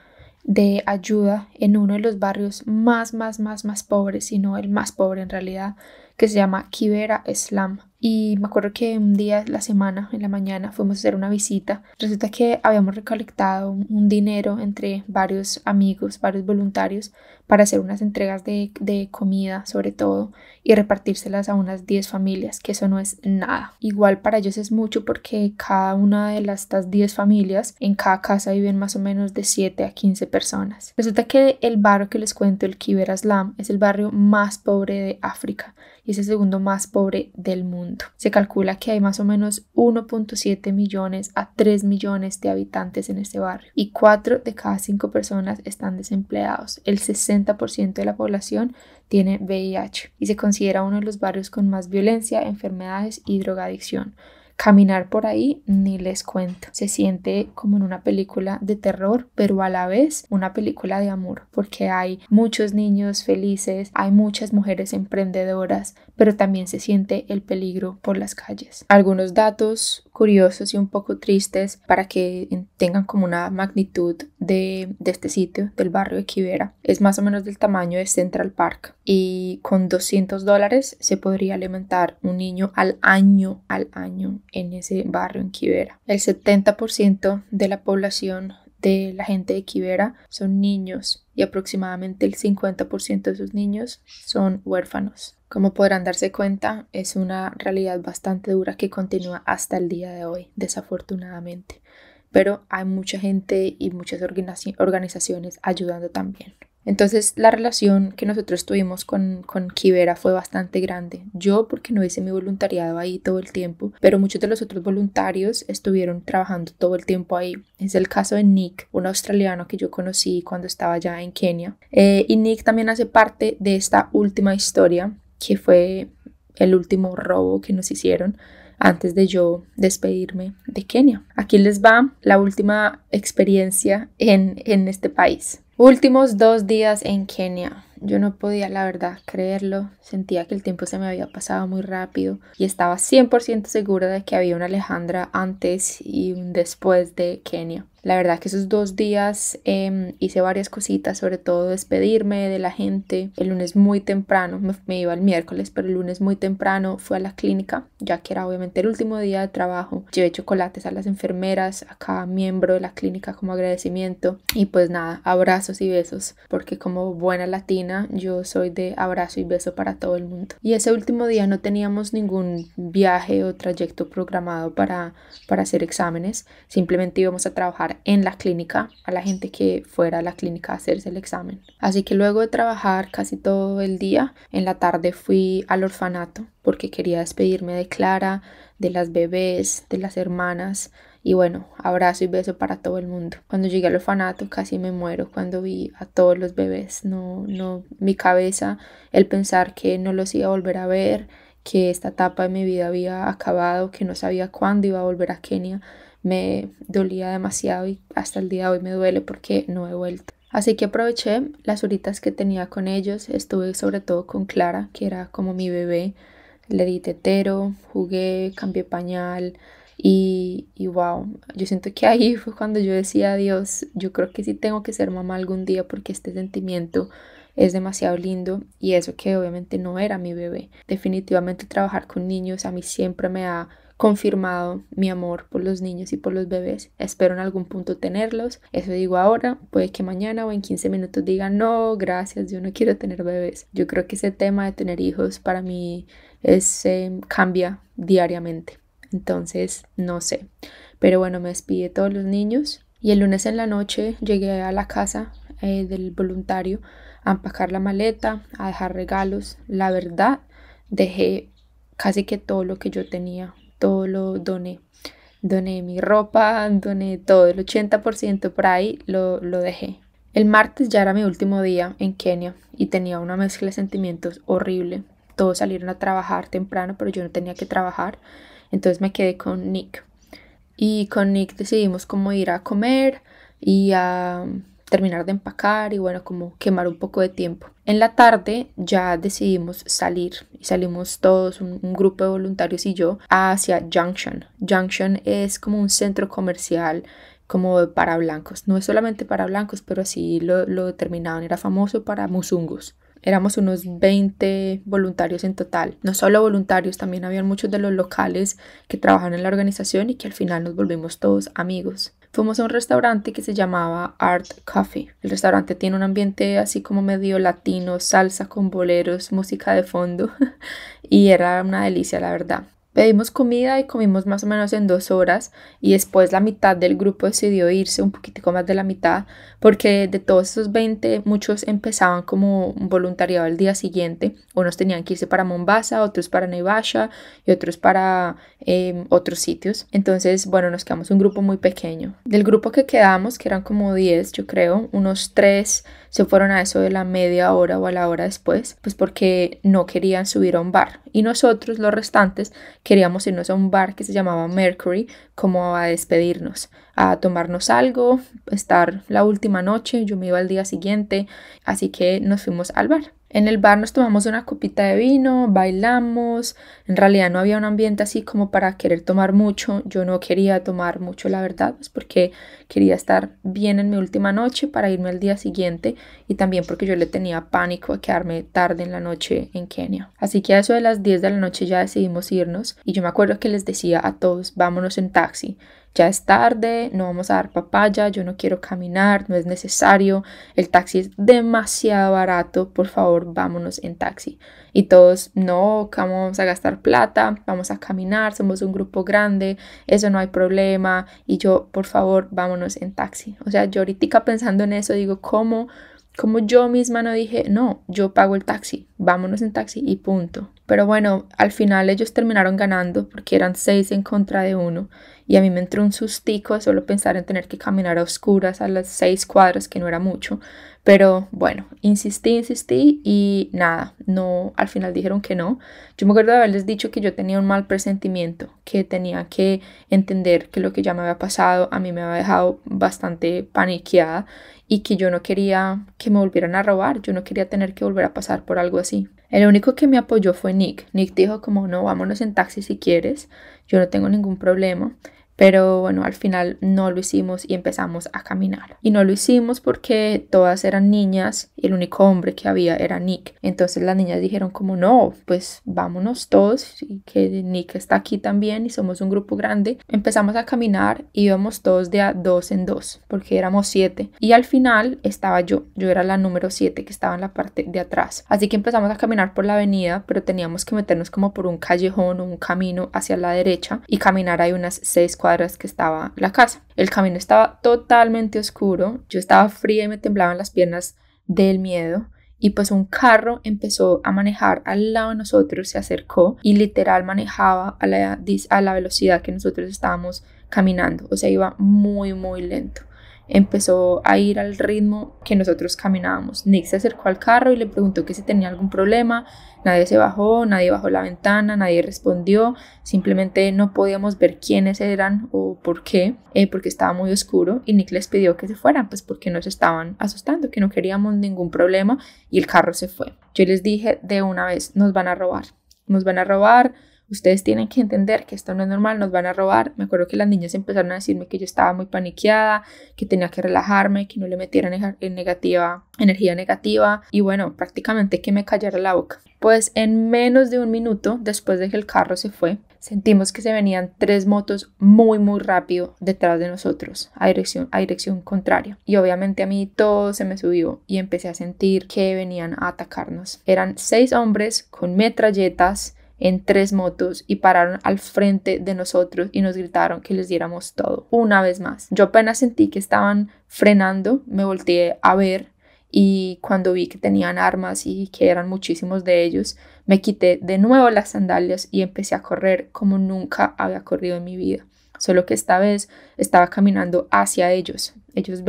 de ayuda en uno de los barrios más pobres, si no el más pobre en realidad, que se llama Kibera Slum. Y me acuerdo que un día de la semana, en la mañana, fuimos a hacer una visita. Resulta que habíamos recolectado un dinero entre varios amigos, varios voluntarios, para hacer unas entregas de comida, sobre todo, y repartírselas a unas 10 familias, que eso no es nada. Igual para ellos es mucho porque cada una de estas 10 familias, en cada casa viven más o menos de 7 a 15 personas. Resulta que el barrio que les cuento, el Kibera Slum, es el barrio más pobre de África y es el segundo más pobre del mundo. Se calcula que hay más o menos 1.7 millones a 3 millones de habitantes en este barrio y 4 de cada 5 personas están desempleados. El 60% de la población tiene VIH y se considera uno de los barrios con más violencia, enfermedades y drogadicción. Caminar por ahí ni les cuento. Se siente como en una película de terror, pero a la vez una película de amor, porque hay muchos niños felices, hay muchas mujeres emprendedoras, pero también se siente el peligro por las calles. Algunos datos curiosos y un poco tristes para que tengan como una magnitud de este sitio, del barrio de Kibera. Es más o menos del tamaño de Central Park y con $200 se podría alimentar un niño al año en ese barrio en Kibera. El 70% de la población de la gente de Kibera son niños y aproximadamente el 50% de esos niños son huérfanos. Como podrán darse cuenta, es una realidad bastante dura que continúa hasta el día de hoy, desafortunadamente. Pero hay mucha gente y muchas organizaciones ayudando también. Entonces la relación que nosotros tuvimos con Kibera fue bastante grande. Yo porque no hice mi voluntariado ahí todo el tiempo, pero muchos de los otros voluntarios estuvieron trabajando todo el tiempo ahí. Es el caso de Nick, un australiano que yo conocí cuando estaba ya en Kenia. Y Nick también hace parte de esta última historia, que fue el último robo que nos hicieron antes de yo despedirme de Kenia. Aquí les va la última experiencia en este país. Últimos 2 días en Kenia. Yo no podía, la verdad, creerlo. Sentía que el tiempo se me había pasado muy rápido y estaba 100% segura de que había una Alejandra antes y un después de Kenia. La verdad que esos 2 días hice varias cositas, sobre todo despedirme de la gente. El lunes muy temprano, me iba el miércoles, pero el lunes muy temprano fui a la clínica, ya que era obviamente el último día de trabajo. Llevé chocolates a las enfermeras, a cada miembro de la clínica como agradecimiento. Y pues nada, abrazos y besos, porque como buena latina yo soy de abrazo y beso para todo el mundo. Y ese último día no teníamos ningún viaje o trayecto programado para hacer exámenes, simplemente íbamos a trabajar en la clínica a la gente que fuera a la clínica a hacerse el examen. Así que luego de trabajar casi todo el día, en la tarde fui al orfanato porque quería despedirme de Clara, de las bebés, de las hermanas. Y bueno, abrazo y beso para todo el mundo. Cuando llegué al orfanato casi me muero cuando vi a todos los bebés. No, mi cabeza, el pensar que no los iba a volver a ver, que esta etapa de mi vida había acabado, que no sabía cuándo iba a volver a Kenia, me dolía demasiado y hasta el día de hoy me duele porque no he vuelto. Así que aproveché las horitas que tenía con ellos. Estuve sobre todo con Clara, que era como mi bebé. Le di tetero, jugué, cambié pañal y wow, yo siento que ahí fue cuando yo decía, Dios, yo creo que sí tengo que ser mamá algún día porque este sentimiento es demasiado lindo, y eso que obviamente no era mi bebé. Definitivamente trabajar con niños a mí siempre me ha confirmado mi amor por los niños y por los bebés. Espero en algún punto tenerlos. Eso digo ahora. Puede que mañana o en 15 minutos diga no, gracias, yo no quiero tener bebés. Yo creo que ese tema de tener hijos para mí cambia diariamente. Entonces, no sé. Pero bueno, me despedí de todos los niños. Y el lunes en la noche llegué a la casa del voluntario a empacar la maleta, a dejar regalos. La verdad, dejé casi que todo lo que yo tenía. Todo lo doné. Doné mi ropa, doné todo. El 80% por ahí lo dejé. El martes ya era mi último día en Kenia y tenía una mezcla de sentimientos horrible. Todos salieron a trabajar temprano, pero yo no tenía que trabajar. Entonces me quedé con Nick. Y con Nick decidimos como ir a comer y a terminar de empacar y bueno, como quemar un poco de tiempo. En la tarde ya decidimos salir y salimos todos, un grupo de voluntarios y yo, hacia Junction. Junction es como un centro comercial como para blancos. No es solamente para blancos, pero así lo determinaban. Era famoso para musungus. Éramos unos 20 voluntarios en total. No solo voluntarios, también habían muchos de los locales que trabajan en la organización y que al final nos volvimos todos amigos. Fuimos a un restaurante que se llamaba Art Coffee. El restaurante tiene un ambiente así como medio latino, salsa con boleros, música de fondo y era una delicia, la verdad. Pedimos comida y comimos más o menos en 2 horas y después la mitad del grupo decidió irse, un poquitico más de la mitad, porque de todos esos 20 muchos empezaban como un voluntariado el día siguiente. Unos tenían que irse para Mombasa, otros para Naivasha y otros para otros sitios. Entonces, bueno, nos quedamos un grupo muy pequeño. Del grupo que quedamos, que eran como 10 yo creo, unos 3 se fueron a eso de la media hora o a la hora después, pues porque no querían subir a un bar. Y nosotros, los restantes, queríamos irnos a un bar que se llamaba Mercury, como a despedirnos, a tomarnos algo, estar la última noche. Yo me iba al día siguiente, así que nos fuimos al bar. En el bar nos tomamos una copita de vino, bailamos. En realidad no había un ambiente así como para querer tomar mucho. Yo no quería tomar mucho, la verdad, pues porque quería estar bien en mi última noche para irme al día siguiente y también porque yo le tenía pánico a quedarme tarde en la noche en Kenia. Así que a eso de las 10 de la noche ya decidimos irnos y yo me acuerdo que les decía a todos, vámonos en taxi. Ya es tarde, no vamos a dar papaya, yo no quiero caminar, no es necesario, el taxi es demasiado barato, por favor, vámonos en taxi. Y todos, no, ¿cómo vamos a gastar plata? Vamos a caminar, somos un grupo grande, eso no hay problema. Y yo, por favor, vámonos en taxi. O sea, yo ahorita pensando en eso digo, ¿cómo Como yo misma no dije, no, yo pago el taxi, vámonos en taxi y punto. Pero bueno, al final ellos terminaron ganando porque eran 6 en contra de 1 y a mí me entró un sustico de solo pensar en tener que caminar a oscuras a las 6 cuadras, que no era mucho. Pero bueno, insistí y nada, no, al final dijeron que no. Yo me acuerdo de haberles dicho que yo tenía un mal presentimiento, que tenía que entender que lo que ya me había pasado a mí me había dejado bastante paniqueada y que yo no quería que me volvieran a robar, yo no quería tener que volver a pasar por algo así. El único que me apoyó fue Nick. Nick dijo como no, vámonos en taxi si quieres, yo no tengo ningún problema. Pero bueno, al final no lo hicimos y empezamos a caminar. Y no lo hicimos porque todas eran niñas y el único hombre que había era Nick. Entonces las niñas dijeron como no, pues vámonos todos y que Nick está aquí también y somos un grupo grande. Empezamos a caminar y íbamos todos de a 2 en 2 porque éramos 7. Y al final estaba yo era la número 7 que estaba en la parte de atrás. Así que empezamos a caminar por la avenida, pero teníamos que meternos como por un callejón o un camino hacia la derecha y caminar ahí unas 6 cuadras que estaba la casa. El camino estaba totalmente oscuro, yo estaba fría y me temblaban las piernas del miedo y pues un carro empezó a manejar al lado de nosotros, se acercó y literal manejaba a la velocidad que nosotros estábamos caminando, o sea, iba muy lento. Empezó a ir al ritmo que nosotros caminábamos. Nick se acercó al carro y le preguntó que si tenía algún problema. Nadie se bajó, nadie bajó la ventana, nadie respondió. Simplemente no podíamos ver quiénes eran o por qué, porque estaba muy oscuro. Y Nick les pidió que se fueran, pues porque nos estaban asustando, que no queríamos ningún problema. Y el carro se fue. Yo les dije de una vez, nos van a robar. Nos van a robar. Ustedes tienen que entender que esto no es normal, nos van a robar. Me acuerdo que las niñas empezaron a decirme que yo estaba muy paniqueada, que tenía que relajarme, que no le metiera energía negativa y bueno, prácticamente que me callara la boca. Pues en menos de un minuto después de que el carro se fue, sentimos que se venían 3 motos muy rápido detrás de nosotros, a dirección contraria. Y obviamente a mí todo se me subió y empecé a sentir que venían a atacarnos. Eran 6 hombres con metralletas en 3 motos y pararon al frente de nosotros y nos gritaron que les diéramos todo. Una vez más, yo apenas sentí que estaban frenando, me volteé a ver y cuando vi que tenían armas y que eran muchísimos de ellos, me quité de nuevo las sandalias y empecé a correr como nunca había corrido en mi vida. Solo que esta vez estaba caminando hacia ellos. Ellos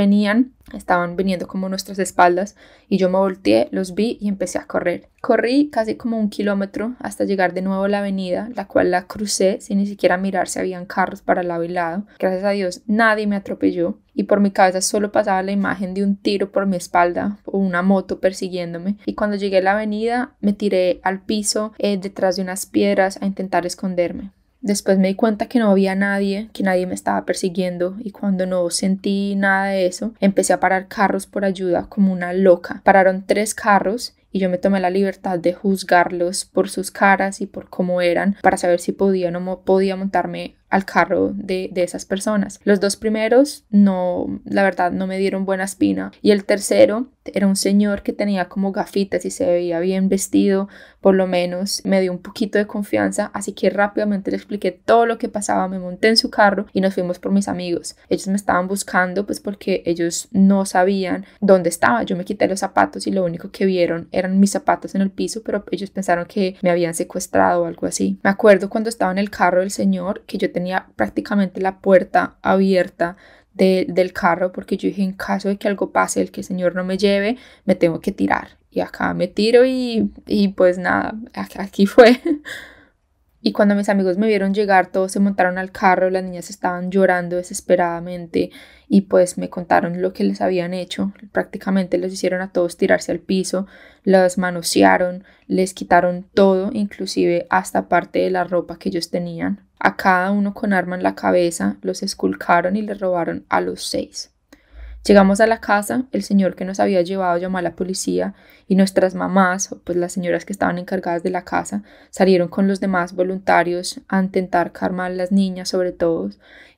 estaban viniendo como a nuestras espaldas y yo me volteé, los vi y empecé a correr. Corrí casi como 1 kilómetro hasta llegar de nuevo a la avenida, la cual la crucé sin ni siquiera mirar si habían carros para lado y lado. Gracias a Dios nadie me atropelló y por mi cabeza solo pasaba la imagen de un tiro por mi espalda o una moto persiguiéndome. Y cuando llegué a la avenida me tiré al piso detrás de unas piedras a intentar esconderme. Después me di cuenta que no había nadie, que nadie me estaba persiguiendo y cuando no sentí nada de eso, empecé a parar carros por ayuda como una loca. Pararon 3 carros y yo me tomé la libertad de juzgarlos por sus caras y por cómo eran para saber si podía o no podía montarme al carro de esas personas. Los 2 primeros la verdad no me dieron buena espina y el tercero era un señor que tenía como gafitas y se veía bien vestido, por lo menos me dio un poquito de confianza, así que rápidamente le expliqué todo lo que pasaba, me monté en su carro y nos fuimos por mis amigos. Ellos me estaban buscando pues porque ellos no sabían dónde estaba. Yo me quité los zapatos y lo único que vieron eran mis zapatos en el piso, pero ellos pensaron que me habían secuestrado o algo así. Me acuerdo cuando estaba en el carro del señor que yo tenía prácticamente la puerta abierta del carro porque yo dije en caso de que algo pase, el que el señor no me lleve, me tengo que tirar. Y acá me tiro y pues nada, aquí fue. Y cuando mis amigos me vieron llegar, todos se montaron al carro, las niñas estaban llorando desesperadamente y pues me contaron lo que les habían hecho. Prácticamente les hicieron a todos tirarse al piso, las manosearon, les quitaron todo, inclusive hasta parte de la ropa que ellos tenían. A cada uno con arma en la cabeza, los esculcaron y les robaron a los 6. Llegamos a la casa, el señor que nos había llevado llamó a la policía y nuestras mamás, pues las señoras que estaban encargadas de la casa, salieron con los demás voluntarios a intentar calmar a las niñas sobre todo.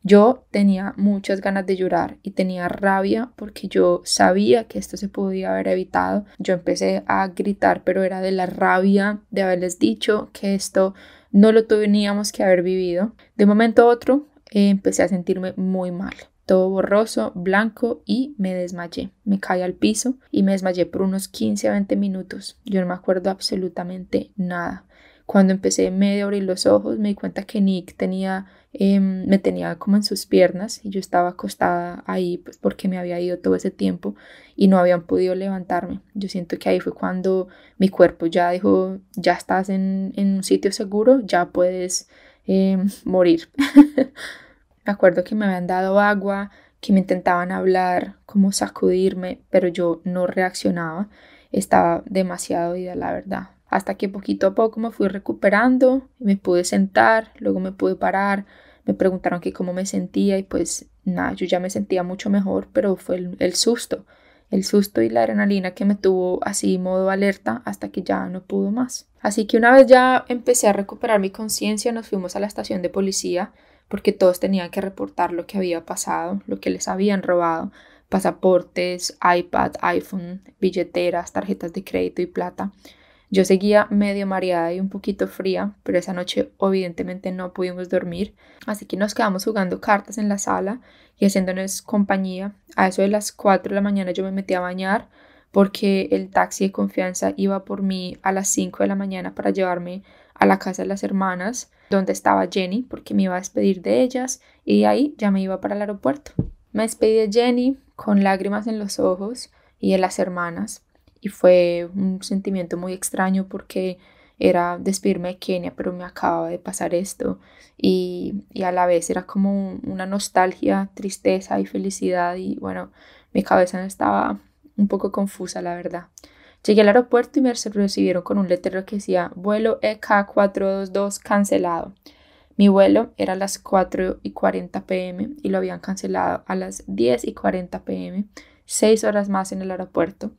Yo tenía muchas ganas de llorar y tenía rabia porque yo sabía que esto se podía haber evitado. Yo empecé a gritar, pero era de la rabia de haberles dicho que esto no lo teníamos que haber vivido. De un momento a otro empecé a sentirme muy mal. todo borroso, blanco, y me desmayé. Me caí al piso y me desmayé por unos 15 a 20 minutos. Yo no me acuerdo absolutamente nada. Cuando empecé medio a abrir los ojos, me di cuenta que Nick me tenía como en sus piernas y yo estaba acostada ahí pues porque me había ido todo ese tiempo y no habían podido levantarme. Yo siento que ahí fue cuando mi cuerpo ya dijo, ya estás en un sitio seguro, ya puedes morir. Me acuerdo que me habían dado agua, que me intentaban hablar, como sacudirme, pero yo no reaccionaba. Estaba demasiado ida, la verdad. Hasta que poquito a poco me fui recuperando, me pude sentar, luego me pude parar, me preguntaron que cómo me sentía y pues nada, yo ya me sentía mucho mejor, pero fue el susto y la adrenalina que me tuvo así modo alerta hasta que ya no pudo más. Así que una vez ya empecé a recuperar mi conciencia, nos fuimos a la estación de policía porque todos tenían que reportar lo que había pasado, lo que les habían robado, pasaportes, iPad, iPhone, billeteras, tarjetas de crédito y plata. Yo seguía medio mareada y un poquito fría, pero esa noche evidentemente no pudimos dormir, así que nos quedamos jugando cartas en la sala y haciéndonos compañía. A eso de las 4 de la mañana yo me metí a bañar porque el taxi de confianza iba por mí a las 5 de la mañana para llevarme a la casa de las hermanas, donde estaba Jenny, porque me iba a despedir de ellas y de ahí ya me iba para el aeropuerto. Me despedí de Jenny con lágrimas en los ojos y de las hermanas. Y fue un sentimiento muy extraño porque era despedirme de Kenia, pero me acababa de pasar esto. Y a la vez era como una nostalgia, tristeza y felicidad. Y bueno, mi cabeza estaba un poco confusa, la verdad. Llegué al aeropuerto y me recibieron con un letrero que decía vuelo EK422 cancelado. Mi vuelo era a las 4:40 p.m. y lo habían cancelado a las 10:40 p.m. 6 horas más en el aeropuerto.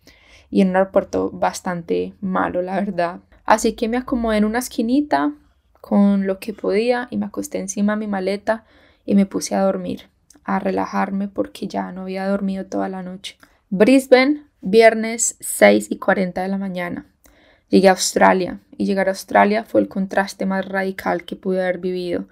Y en un aeropuerto bastante malo, la verdad. Así que me acomodé en una esquinita con lo que podía y me acosté encima de mi maleta y me puse a dormir, a relajarme porque ya no había dormido toda la noche. Brisbane, viernes 6:40 de la mañana. Llegué a Australia y llegar a Australia fue el contraste más radical que pude haber vivido.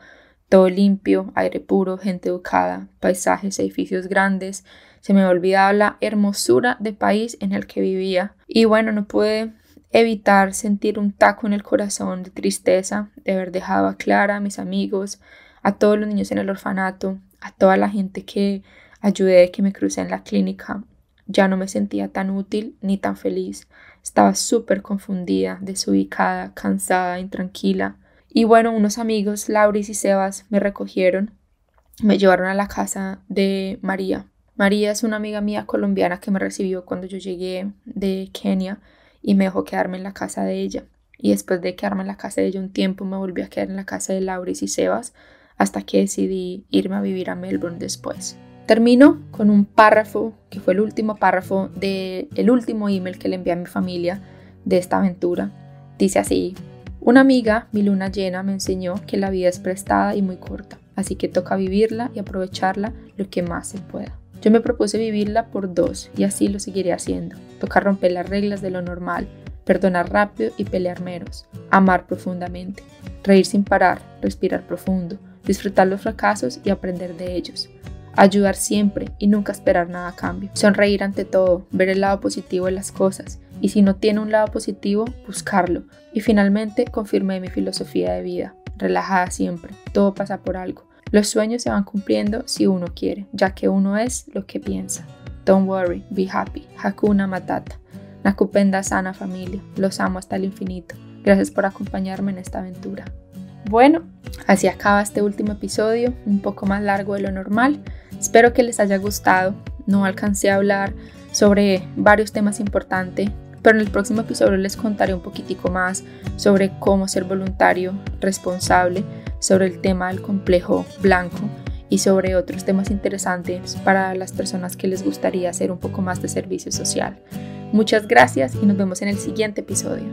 Todo limpio, aire puro, gente educada, paisajes, edificios grandes. Se me olvidaba la hermosura de país en el que vivía. Y bueno, no pude evitar sentir un taco en el corazón de tristeza de haber dejado a Clara, a mis amigos, a todos los niños en el orfanato, a toda la gente que ayudé, que me crucé en la clínica. Ya no me sentía tan útil ni tan feliz. Estaba súper confundida, desubicada, cansada, intranquila. Y bueno, unos amigos, Lauris y Sebas, me recogieron, me llevaron a la casa de María. María es una amiga mía colombiana que me recibió cuando yo llegué de Kenia y me dejó quedarme en la casa de ella. Y después de quedarme en la casa de ella un tiempo, me volví a quedar en la casa de Lauris y Sebas hasta que decidí irme a vivir a Melbourne después. Termino con un párrafo que fue el último párrafo del último email que le envié a mi familia de esta aventura. Dice así: una amiga, mi luna llena, me enseñó que la vida es prestada y muy corta, así que toca vivirla y aprovecharla lo que más se pueda. Yo me propuse vivirla por 2 y así lo seguiré haciendo. Toca romper las reglas de lo normal, perdonar rápido y pelear menos, amar profundamente, reír sin parar, respirar profundo, disfrutar los fracasos y aprender de ellos. Ayudar siempre y nunca esperar nada a cambio. Sonreír ante todo, ver el lado positivo de las cosas y si no tiene un lado positivo, buscarlo. Y finalmente confirmé mi filosofía de vida, relajada siempre, todo pasa por algo. Los sueños se van cumpliendo si uno quiere, ya que uno es lo que piensa. Don't worry, be happy. Hakuna Matata. Nakupenda sana familia. Los amo hasta el infinito. Gracias por acompañarme en esta aventura. Bueno, así acaba este último episodio, un poco más largo de lo normal. Espero que les haya gustado. No alcancé a hablar sobre varios temas importantes, pero en el próximo episodio les contaré un poquitico más sobre cómo ser voluntario responsable, sobre el tema del complejo blanco y sobre otros temas interesantes para las personas que les gustaría hacer un poco más de servicio social. Muchas gracias y nos vemos en el siguiente episodio.